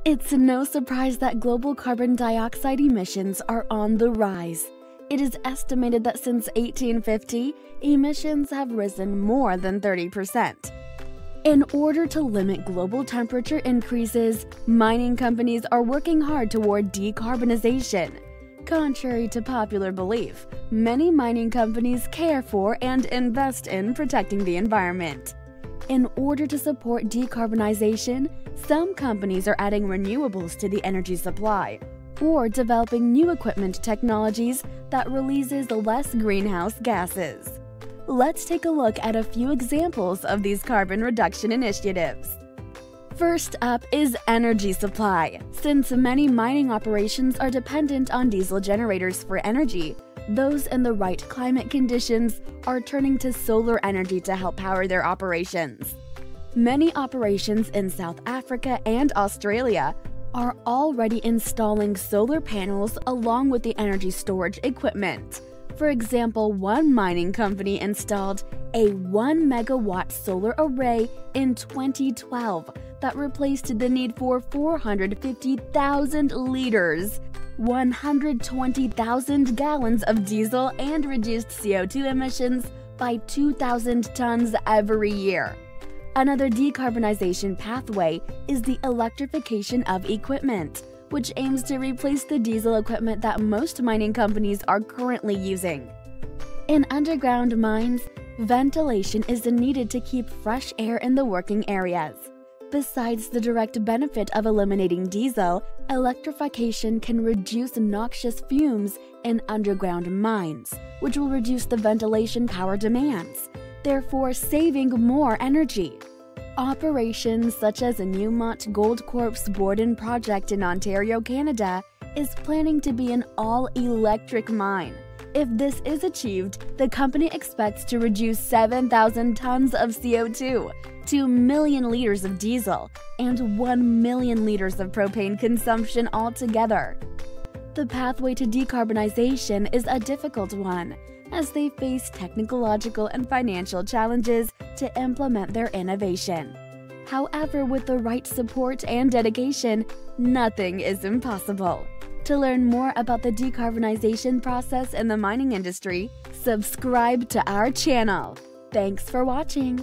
It's no surprise that global carbon dioxide emissions are on the rise. It is estimated that since 1850, emissions have risen more than 30%. In order to limit global temperature increases, mining companies are working hard toward decarbonization. Contrary to popular belief, many mining companies care for and invest in protecting the environment. In order to support decarbonization, some companies are adding renewables to the energy supply or developing new equipment technologies that releases less greenhouse gases. Let's take a look at a few examples of these carbon reduction initiatives. First up is energy supply. Since many mining operations are dependent on diesel generators for energy, those in the right climate conditions are turning to solar energy to help power their operations. Many operations in South Africa and Australia are already installing solar panels along with the energy storage equipment. For example, one mining company installed a 1 megawatt solar array in 2012 that replaced the need for 450,000 liters, 120,000 gallons of diesel, and reduced CO2 emissions by 2,000 tons every year. Another decarbonization pathway is the electrification of equipment, which aims to replace the diesel equipment that most mining companies are currently using. In underground mines, ventilation is needed to keep fresh air in the working areas. Besides the direct benefit of eliminating diesel, electrification can reduce noxious fumes in underground mines, which will reduce the ventilation power demands, therefore saving more energy. Operations such as a Newmont Goldcorp's Borden project in Ontario, Canada, is planning to be an all-electric mine. If this is achieved, the company expects to reduce 7,000 tons of CO2, 2 million liters of diesel, and 1 million liters of propane consumption altogether. The pathway to decarbonization is a difficult one, as they face technological and financial challenges to implement their innovation. However, with the right support and dedication, nothing is impossible. To learn more about the decarbonization process in the mining industry, subscribe to our channel. Thanks for watching.